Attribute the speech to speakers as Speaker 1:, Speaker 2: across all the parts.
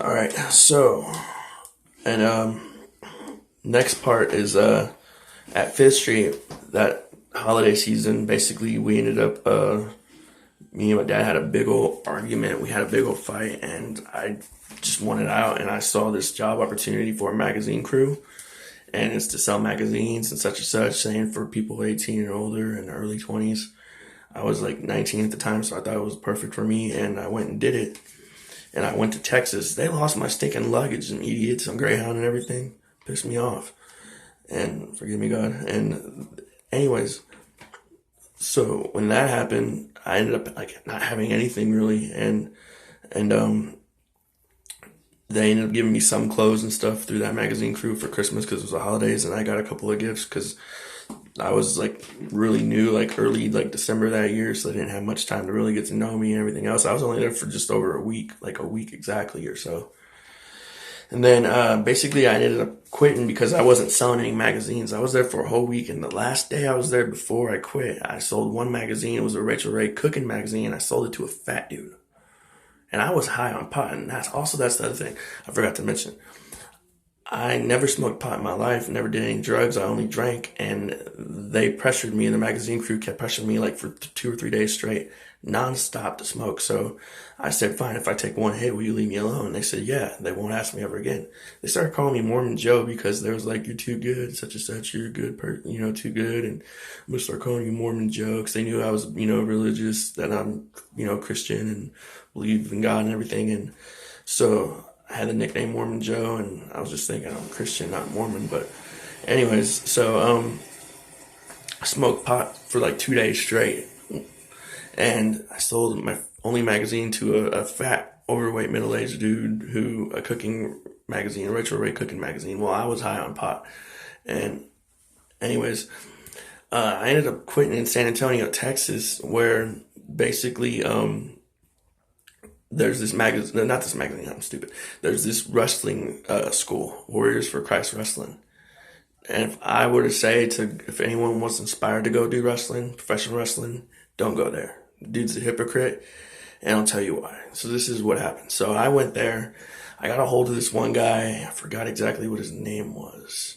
Speaker 1: All right. So, and next part is at Fifth Street. That holiday season, basically, we ended up. Me and my dad had a big old argument. We had a big old fight, and I just wanted out. And I saw this job opportunity for a magazine crew, and it's to sell magazines and such, saying for people 18 and older and early 20s. I was like 19 at the time, so I thought it was perfect for me, and I went and did it. And I went to Texas. They lost my stinking luggage, and idiots on Greyhound and everything. Pissed me off. And forgive me, God. And anyways, so when that happened, I ended up like not having anything really, and they ended up giving me some clothes and stuff through that magazine crew for Christmas because it was the holidays, and I got a couple of gifts because I was like really new, like early like December that year, so they didn't have much time to really get to know me and everything else. I was only there for just over a week, like a week exactly or so. And then basically I ended up quitting because I wasn't selling any magazines. I was there for a whole week, and the last day I was there before I quit, I sold one magazine. It was a Rachel Ray cooking magazine. I sold it to a fat dude. And I was high on pot, and that's the other thing I forgot to mention. I never smoked pot in my life, never did any drugs. I only drank, and they pressured me, and the magazine crew kept pressuring me like for 2 or 3 days straight, nonstop to smoke. So I said, fine, if I take one hit, will you leave me alone? They said, yeah, they won't ask me ever again. They started calling me Mormon Joe because they was like, you're too good, such and such, you're a good person, too good. And I'm going to start calling you Mormon Joe because they knew I was, religious, that I'm, Christian and believe in God and everything. And so I had the nickname Mormon Joe, and I was just thinking I'm Christian, not Mormon. But anyways, so I smoked pot for like 2 days straight, and I sold my only magazine to a fat, overweight, middle-aged dude who a cooking magazine, a Rachel Ray cooking magazine. Well, I was high on pot, and anyways, I ended up quitting in San Antonio, Texas, where basically there's this magazine, no, not this magazine, I'm stupid. There's this wrestling school, Warriors for Christ Wrestling. And if I were to say if anyone was inspired to go do wrestling, professional wrestling, don't go there. Dude's a hypocrite, and I'll tell you why. So this is what happened. So I went there. I got a hold of this one guy. I forgot exactly what his name was.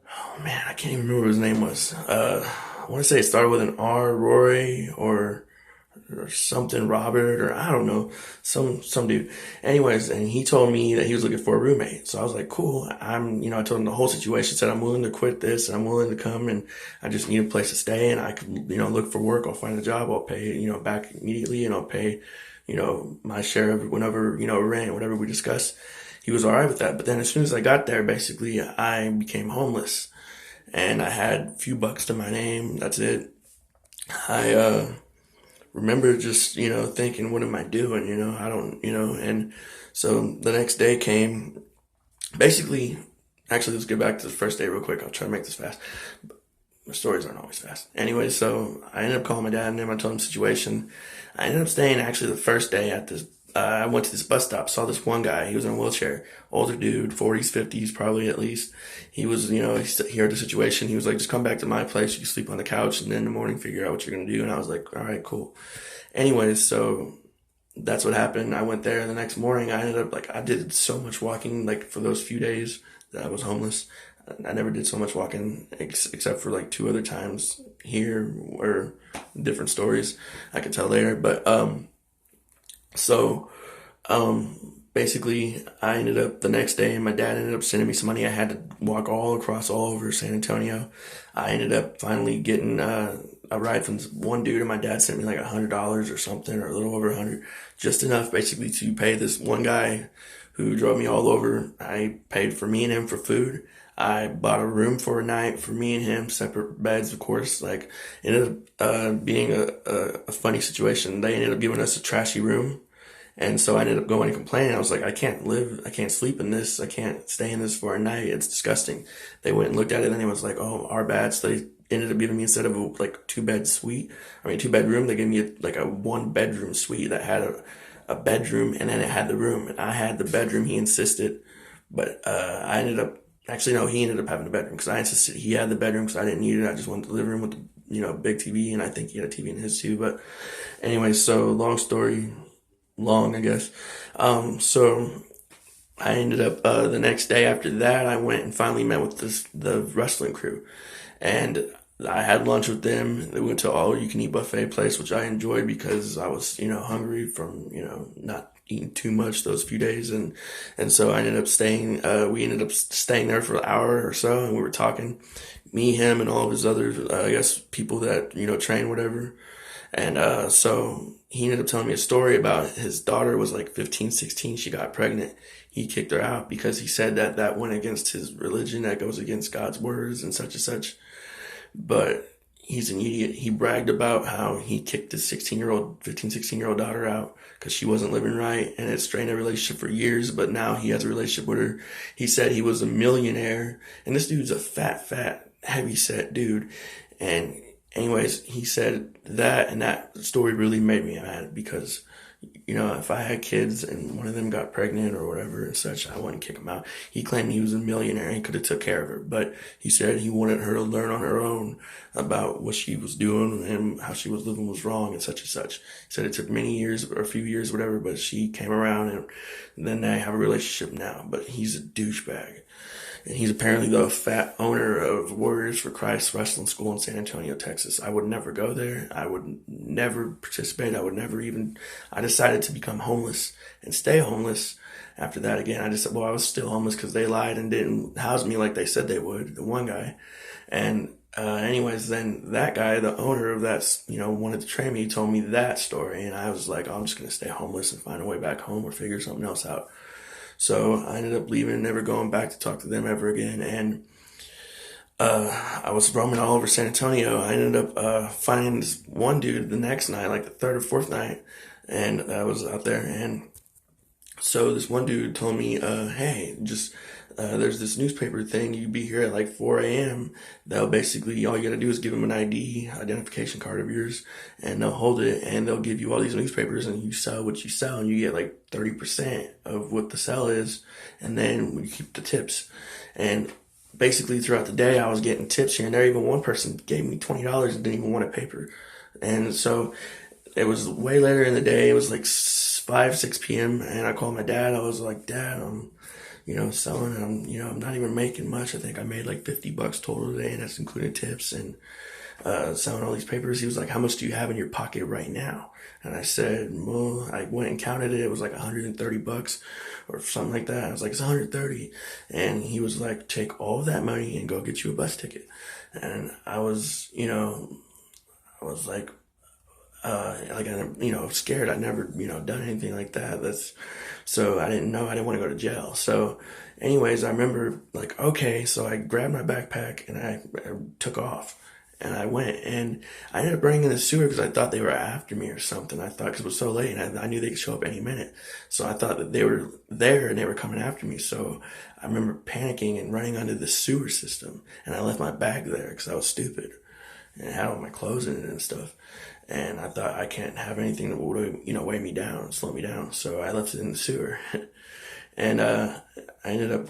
Speaker 1: Oh man, I can't even remember what his name was. I want to say it started with an R, Roy, or something Robert, or I don't know, some dude. Anyways, and he told me that he was looking for a roommate. So I was like, cool. I told him the whole situation, said I'm willing to quit this and I'm willing to come, and I just need a place to stay, and I could, look for work. I'll find a job. I'll pay, back immediately, and I'll pay, my share of whenever, rent, whatever we discuss. He was all right with that. But then as soon as I got there, basically I became homeless, and I had a few bucks to my name. That's it. I remember just, thinking, what am I doing? I don't, and so the next day came. Basically, actually, let's get back to the first day real quick. I'll try to make this fast. My stories aren't always fast. Anyway, so I ended up calling my dad, and then I told him the situation. I ended up staying actually the first day at this. I went to this bus stop, saw this one guy. He was in a wheelchair, older dude, 40s, 50s, probably at least. He was, he heard the situation. He was like, just come back to my place. You can sleep on the couch, and then in the morning figure out what you're going to do. And I was like, all right, cool. Anyways, so that's what happened. I went there the next morning. I ended up I did so much walking, like for those few days that I was homeless. I never did so much walking except for like two other times here, or different stories I could tell later. But so basically I ended up the next day, and my dad ended up sending me some money. I had to walk all over San Antonio. I ended up finally getting a ride from this one dude, and my dad sent me like $100 or something, or a little over 100, just enough basically to pay this one guy who drove me all over. I paid for me and him for food. I bought a room for a night for me and him, separate beds, of course. Like, ended up being a funny situation. They ended up giving us a trashy room, and so I ended up going and complaining. I was like, I can't sleep in this, I can't stay in this for a night, it's disgusting. They went and looked at it, and it was like, oh, our bad. So they ended up giving me, instead of a like two bedroom, they gave me a 1 bedroom suite that had a bedroom, and then it had the room, and I had the bedroom, he insisted. But I ended up, actually no, he ended up having the bedroom because I insisted he had the bedroom because I didn't need it. I just wanted the living room with the big TV, and I think he had a TV in his too. But anyway, so long story long, I guess. So I ended up the next day after that, I went and finally met with the wrestling crew, and I had lunch with them. They went to all you can eat buffet place, which I enjoyed because I was hungry from not eating too much those few days, and so I ended up staying. We ended up staying there for an hour or so, and we were talking, me, him, and all of his other I guess people that train whatever. And so he ended up telling me a story about his daughter was like 15, 16. She got pregnant. He kicked her out because he said that that went against his religion, that goes against God's words and such and such. But he's an idiot. He bragged about how he kicked his 16-year-old, 15, 16-year-old daughter out because she wasn't living right, and it strained their relationship for years, but now he has a relationship with her. He said he was a millionaire, and this dude's a fat, heavy set dude. And anyways, he said that, and that story really made me mad because if I had kids and one of them got pregnant or whatever and such, I wouldn't kick him out. He claimed he was a millionaire and he could have took care of her, but he said he wanted her to learn on her own about what she was doing and how she was living was wrong and such and such. He said it took many years or a few years, whatever, but she came around, and then they have a relationship now, but he's a douchebag. And he's apparently the fat owner of Warriors for Christ Wrestling School in San Antonio, Texas. I would never go there. I would never participate. I decided to become homeless and stay homeless. After that, again, I was still homeless because they lied and didn't house me like they said they would, the one guy. And anyways, then that guy, the owner of that, wanted to train me. He told me that story, and I was like, oh, I'm just going to stay homeless and find a way back home or figure something else out. So I ended up leaving, never going back to talk to them ever again. And I was roaming all over San Antonio. I ended up finding this one dude the next night, like the third or fourth night, and I was out there. And so this one dude told me, hey, just there's this newspaper thing. You be here at like 4 a.m. They'll basically, all you got to do is give them an identification card of yours, and they'll hold it, and they'll give you all these newspapers, and you sell what you sell, and you get like 30% of what the sell is, and then you keep the tips. And basically throughout the day, I was getting tips here and there. Even one person gave me $20 and didn't even want a paper. And so it was way later in the day. It was like 5, 6 p.m. And I called my dad. I was like, Dad, I'm selling, and I'm not even making much. I think I made like $50 total today, and that's including tips and selling all these papers. He was like, how much do you have in your pocket right now? And I said, well, I went and counted it. It was like $130 or something like that. I was like, it's 130. And he was like, take all of that money and go get you a bus ticket. And I was, like, scared. I'd never, done anything like that. So I didn't know. I didn't want to go to jail. So anyways, I remember like, okay, so I grabbed my backpack and I took off, and I went, and I ended up bringing the sewer because I thought they were after me or something. I thought, because it was so late, and I knew they could show up any minute. So I thought that they were there and they were coming after me. So I remember panicking and running under the sewer system, and I left my bag there because I was stupid and it had all my clothes in it and stuff. And I thought, I can't have anything that would, weigh me down, slow me down. So I left it in the sewer. And I ended up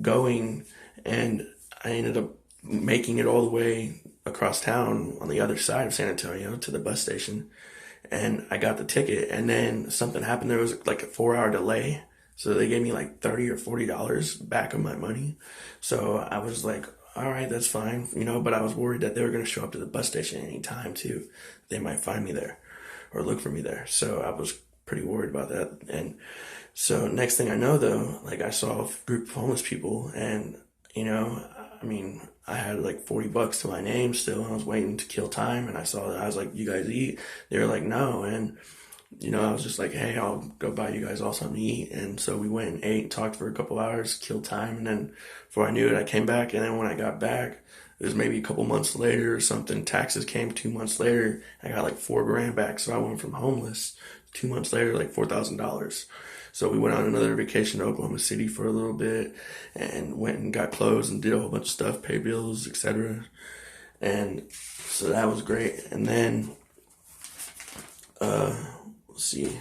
Speaker 1: going, and I ended up making it all the way across town on the other side of San Antonio to the bus station. And I got the ticket, and then something happened. There was like a 4-hour delay. So they gave me like $30 or $40 back of my money. So I was like, all right, that's fine, but I was worried that they were going to show up to the bus station at any time too. They might find me there or look for me there. So I was pretty worried about that. And so next thing I know, though, like I saw a group of homeless people, and, I had like $40 to my name still. I was waiting to kill time, and I was like, you guys eat? They were like, no. And I was just like, hey, I'll go buy you guys all something to eat. And so we went and ate, talked for a couple hours, killed time. And then before I knew it, I came back. And then when I got back, it was maybe a couple months later or something. Taxes came 2 months later. I got like $4,000 back. So I went from homeless 2 months later, like $4,000. So we went on another vacation to Oklahoma City for a little bit and went and got clothes and did a whole bunch of stuff, pay bills, etc. And so that was great. And then, let's see.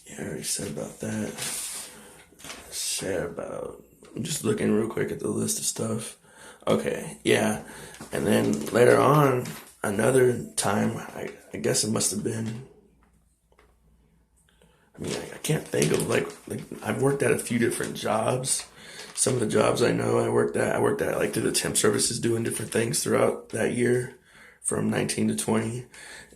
Speaker 1: Yeah, I already said about that. I'm just looking real quick at the list of stuff. Okay, yeah. And then later on, another time, I guess it must have been I mean, I can't think of like I've worked at a few different jobs. Some of the jobs I know I worked at like through the temp services doing different things throughout that year from 19 to 20.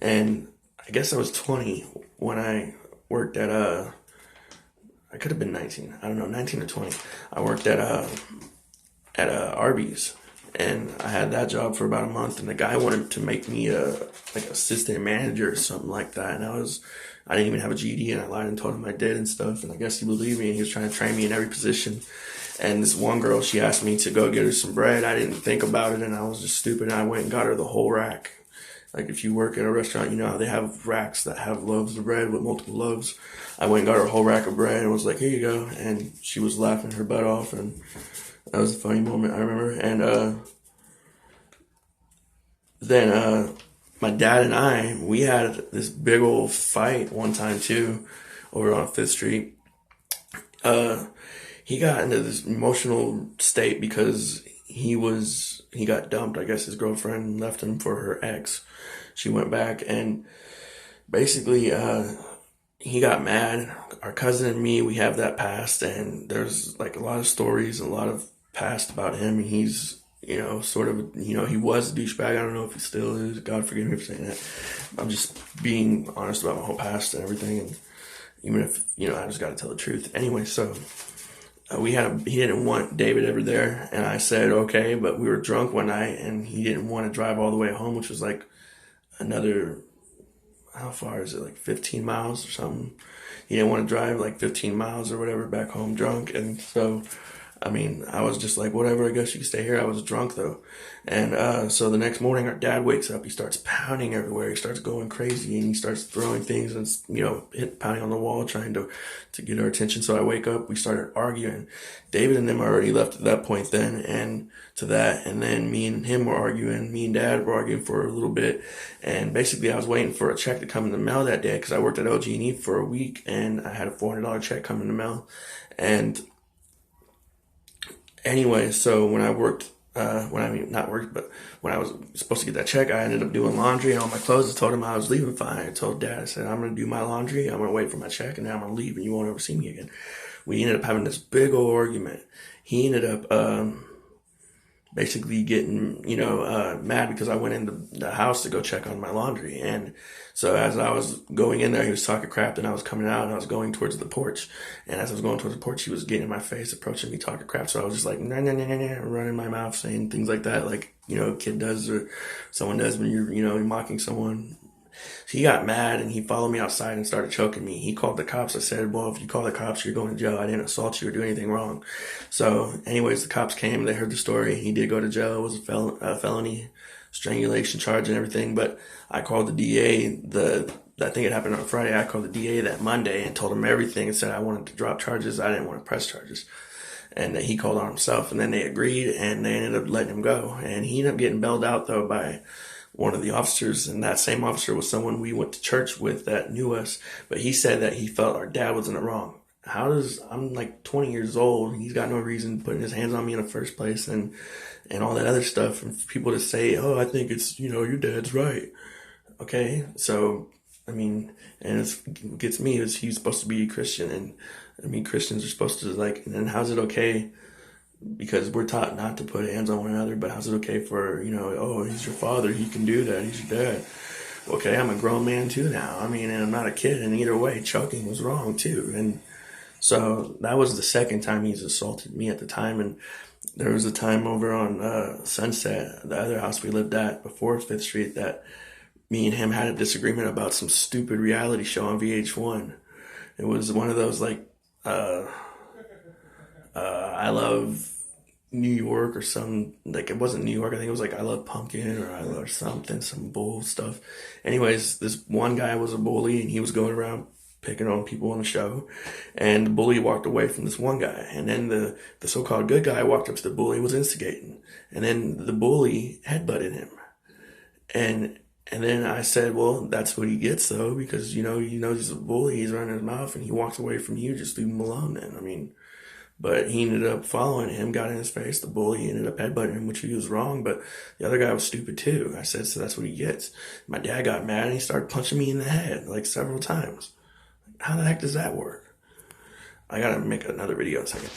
Speaker 1: And I guess I was 20 when I worked at I could have been 19. I don't know, 19 or 20. I worked at Arby's, and I had that job for about a month. And the guy wanted to make me a like assistant manager or something like that. And I didn't even have a GED, and I lied and told him I did and stuff. And I guess he believed me, and he was trying to train me in every position. And this one girl, she asked me to go get her some bread. I didn't think about it, and I was just stupid. And I went and got her the whole rack. Like if you work at a restaurant, you know how they have racks that have loaves of bread with multiple loaves. I went and got her a whole rack of bread and was like, here you go. And she was laughing her butt off, and that was a funny moment, I remember. And then my dad and we had this big old fight one time too, over on Fifth Street. He got into this emotional state because he got dumped. I guess his girlfriend left him for her ex. She went back, and basically, he got mad. Our cousin and me, we have that past, and there's like a lot of stories, a lot of past about him. And he's, sort of, he was a douchebag. I don't know if he still is. God forgive me for saying that. I'm just being honest about my whole past and everything. And even if, I just got to tell the truth. Anyway, so he didn't want David ever there. And I said, okay, but we were drunk one night, and he didn't want to drive all the way home, which was like another, how far is it? Like 15 miles or something. He didn't want to drive like 15 miles or whatever back home drunk. And so, I mean, I was just like, whatever, I guess you can stay here. I was drunk though. And so the next morning, our dad wakes up. He starts pounding everywhere. He starts going crazy, and he starts throwing things and, pounding on the wall, trying to get our attention. So I wake up. We started arguing. David and them already left at that point then, and to that. And then me and him were arguing. Me and dad were arguing for a little bit. And basically, I was waiting for a check to come in the mail that day because I worked at OG&E for a week, and I had a $400 check come in the mail. And anyway, so when I worked, not worked, but when I was supposed to get that check, I ended up doing laundry and all my clothes. I told him I was leaving fine. I told Dad, I said, I'm going to do my laundry. I'm going to wait for my check, and then I'm going to leave, and you won't ever see me again. We ended up having this big old argument. He ended up basically getting, mad because I went into the house to go check on my laundry. And so as I was going in there, he was talking crap, and I was coming out, and I was going towards the porch. And as I was going towards the porch, he was getting in my face, approaching me, talking crap. So I was just like, nah, nah, nah, nah, nah, running my mouth, saying things like that, like, a kid does or someone does when you're mocking someone. He got mad, and he followed me outside and started choking me. He called the cops. I said, well, if you call the cops, you're going to jail. I didn't assault you or do anything wrong. So anyways, the cops came. They heard the story. He did go to jail. It was a felony strangulation charge and everything. But I called the DA. I think it happened on Friday. I called the DA that Monday and told him everything and said I wanted to drop charges. I didn't want to press charges. And he called on himself, and then they agreed, and they ended up letting him go. And he ended up getting bailed out, though, by one of the officers, and that same officer was someone we went to church with that knew us, but he said that he felt our dad was in the wrong. I'm like 20 years old, and he's got no reason putting his hands on me in the first place, and all that other stuff, and for people to say, oh, I think it's, your dad's right. Okay, so, I mean, and it gets me, he's supposed to be a Christian, and I mean, Christians are supposed to, like, and then how's it okay? Because we're taught not to put hands on one another, but how's it okay for, oh, he's your father, he can do that, he's your dad. Okay, I'm a grown man too now. I mean, and I'm not a kid, and either way, choking was wrong too. And so that was the second time he's assaulted me at the time. And there was a time over on Sunset, the other house we lived at before Fifth Street, that me and him had a disagreement about some stupid reality show on VH1. It was one of those, like, I love New York or some, like, it wasn't New York. I think it was like I love pumpkin or I love something, some bull stuff. Anyways, this one guy was a bully, and he was going around picking on people on the show, and the bully walked away from this one guy, and then the so-called good guy walked up to the bully and was instigating, and then the bully headbutted him. And then I said, well, that's what he gets though, because he knows he's a bully, he's running his mouth, and he walks away from you, just leave him alone then. I mean, but he ended up following him, got in his face. The bully ended up headbutting him, which he was wrong, but the other guy was stupid too. I said, so that's what he gets. My dad got mad, and he started punching me in the head, like, several times. How the heck does that work? I gotta make another video in a second.